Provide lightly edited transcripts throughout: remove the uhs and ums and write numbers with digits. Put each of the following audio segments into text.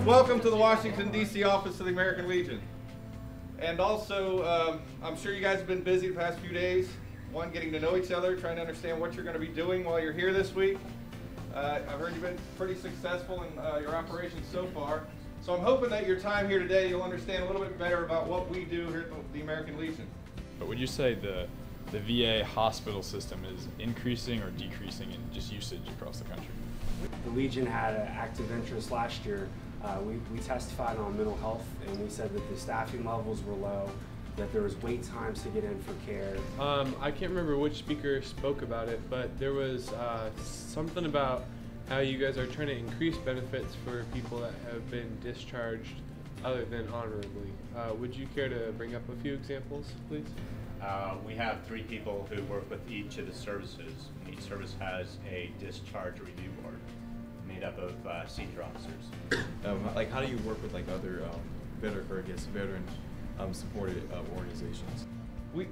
welcome to the Washington, D.C. office of the American Legion. And also, I'm sure you guys have been busy the past few days. One, getting to know each other, trying to understand what you're going to be doing while you're here this week. I've heard you've been pretty successful in your operations so far. So I'm hoping that your time here today, you'll understand a little bit better about what we do here at the American Legion. But would you say the VA hospital system is increasing or decreasing in just usage across the country? The Legion had an active interest last year. We testified on mental health, and we said that the staffing levels were low, that there was wait times to get in for care. I can't remember which speaker spoke about it, but there was something about how you guys are trying to increase benefits for people that have been discharged other than honorably. Would you care to bring up a few examples, please? We have 3 people who work with each of the services. And each service has a discharge review board made up of senior officers. Like, how do you work with like other veteran supported organizations?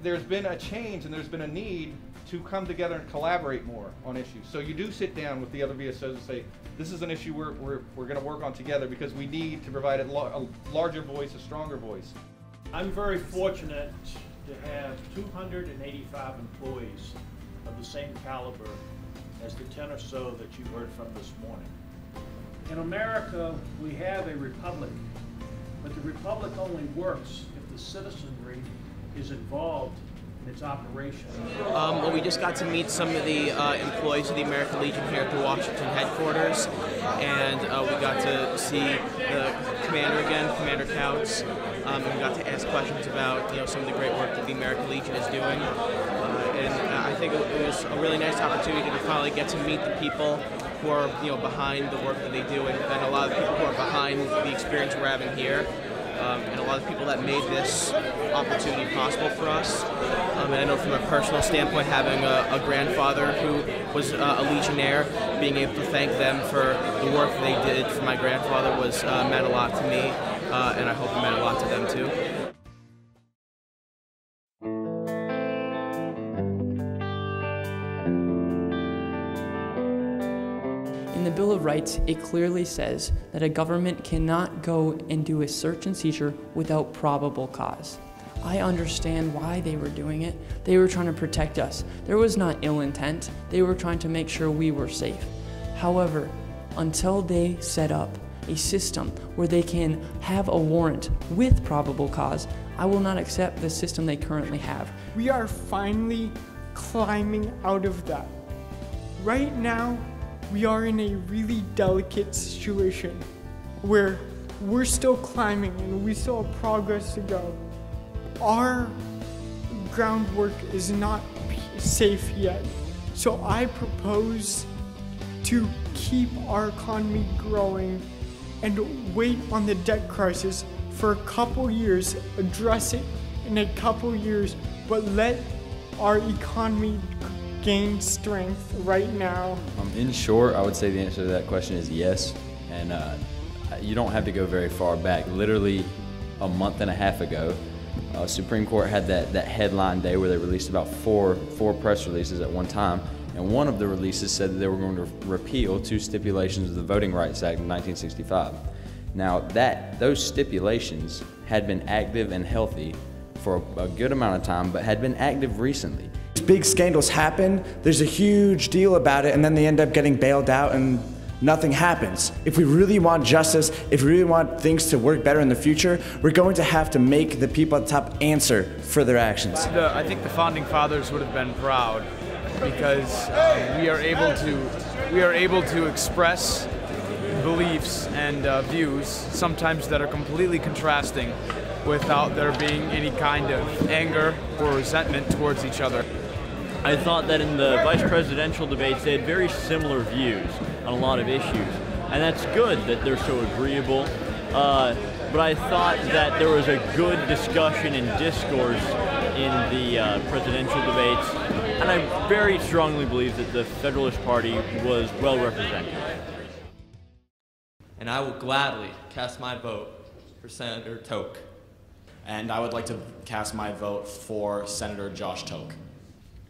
There's been a change and there's been a need to come together and collaborate more on issues. So you do sit down with the other VSOs and say, this is an issue we're going to work on together because we need to provide a larger voice, a stronger voice. I'm very fortunate to have 285 employees of the same caliber as the 10 or so that you heard from this morning. In America, we have a republic, but the republic only works if the citizenry is involved in its operation. Well, we just got to meet some of the employees of the American Legion here at the Washington headquarters, and we got to see the commander again, Commander Couts, and we got to ask questions about some of the great work that the American Legion is doing. And I think it was a really nice opportunity to finally get to meet the people who are behind the work that they do, and a lot of people who are behind the experience we're having here. And a lot of people that made this opportunity possible for us. And I know from a personal standpoint, having a grandfather who was a Legionnaire, being able to thank them for the work they did for my grandfather meant a lot to me, and I hope it meant a lot to them too. In the Bill of Rights, it clearly says that a government cannot go and do a search and seizure without probable cause. I understand why they were doing it. They were trying to protect us. There was not ill intent. They were trying to make sure we were safe. However, until they set up a system where they can have a warrant with probable cause, I will not accept the system they currently have. We are finally climbing out of that. Right now, we are in a really delicate situation where we're still climbing and we still have progress to go. Our groundwork is not safe yet. So I propose to keep our economy growing and wait on the debt crisis for a couple years, address it in a couple years, but let our economy gain strength right now. In short, I would say the answer to that question is yes. And you don't have to go very far back. Literally a month and a half ago, Supreme Court had that headline day where they released about four press releases at one time. And one of the releases said that they were going to repeal 2 stipulations of the Voting Rights Act of 1965. Now, those stipulations had been active and healthy for a good amount of time, but had been active recently. Big scandals happen, there's a huge deal about it, and then they end up getting bailed out and nothing happens. If we really want justice, if we really want things to work better in the future, we're going to have to make the people at the top answer for their actions. I think the Founding Fathers would have been proud because we are able to express beliefs and views sometimes that are completely contrasting without there being any kind of anger or resentment towards each other. I thought that in the vice presidential debates they had very similar views on a lot of issues, and that's good that they're so agreeable, but I thought that there was a good discussion and discourse in the presidential debates, and I very strongly believe that the Federalist Party was well represented. And I will gladly cast my vote for Senator Toke. And I would like to cast my vote for Senator Josh Toke.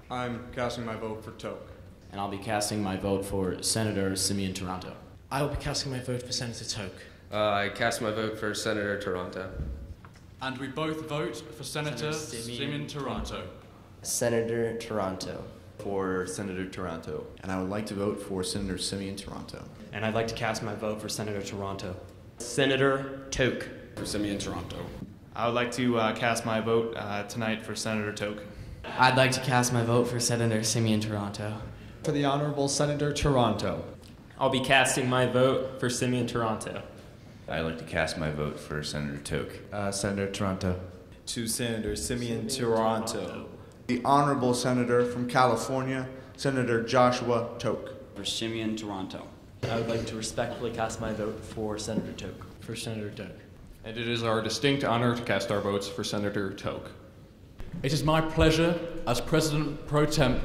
I'm casting my vote for Toke. And I'll be casting my vote for Senator Simeon Taranto. I will be casting my vote for Senator Toke. I cast my vote for Senator Taranto. And we both vote for Senator Simeon Taranto. Senator Taranto. For Senator Taranto. And I would like to vote for Senator Simeon Taranto. And I'd like to cast my vote for Senator Taranto. Senator Toke. For Simeon Taranto. I would like to cast my vote tonight for Senator Toke. I'd like to cast my vote for Senator Simeon Taranto. For the Honorable Senator Taranto. I'll be casting my vote for Simeon Taranto. I'd like to cast my vote for Senator Toke. Senator Taranto. To Senator Simeon Taranto. The Honorable Senator from California, Senator Joshua Toke. For Simeon Taranto. I would like to respectfully cast my vote for Senator Toke. For Senator Toke. And it is our distinct honor to cast our votes for Senator Toke. It is my pleasure as President Pro Temp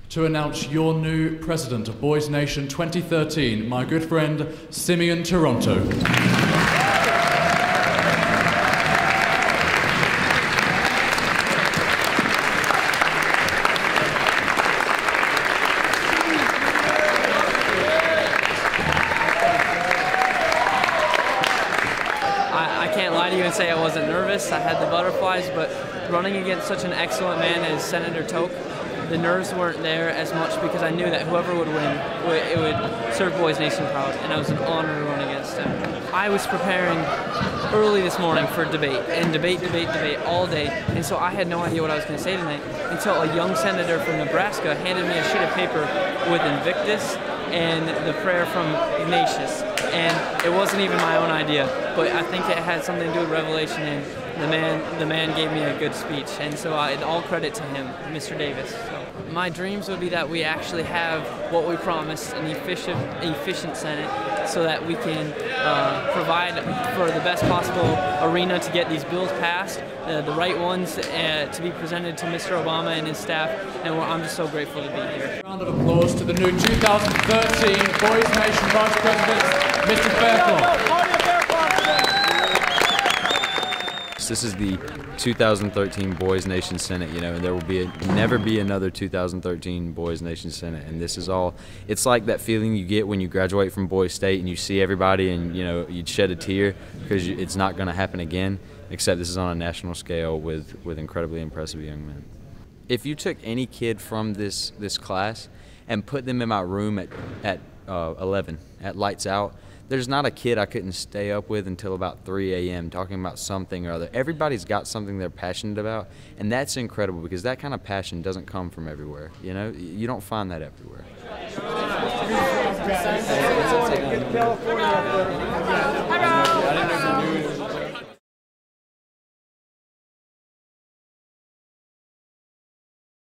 to announce your new President of Boys Nation 2013, my good friend, Simeon Taranto. I can't lie to you and say I wasn't nervous. I had the butterflies, but running against such an excellent man as Senator Toke, the nerves weren't there as much because I knew that whoever would win, it would serve Boys Nation proud, and it was an honor to run against him. I was preparing early this morning for debate, and debate all day, and so I had no idea what I was going to say tonight until a young senator from Nebraska handed me a sheet of paper with Invictus and the prayer from Ignatius, and it wasn't even my own idea, but I think it had something to do with Revelation, and the man gave me a good speech, and so all credit to him, Mr. Davis. So my dreams would be that we actually have what we promised, an efficient Senate, so that we can provide for the best possible arena to get these bills passed, the right ones to be presented to Mr. Obama and his staff, and I'm just so grateful to be here. Round of applause to the new 2013 Boys Nation Vice President, Mr. Fairclough. This is the 2013 Boys Nation Senate, you know, and there will never be another 2013 Boys Nation Senate. And this is all, it's like that feeling you get when you graduate from Boys State and you see everybody and, you know, you'd shed a tear because it's not going to happen again, except this is on a national scale with incredibly impressive young men. If you took any kid from this class and put them in my room at 11, at lights out, there's not a kid I couldn't stay up with until about 3 a.m. talking about something or other. Everybody's got something they're passionate about, and that's incredible because that kind of passion doesn't come from everywhere. You know, you don't find that everywhere.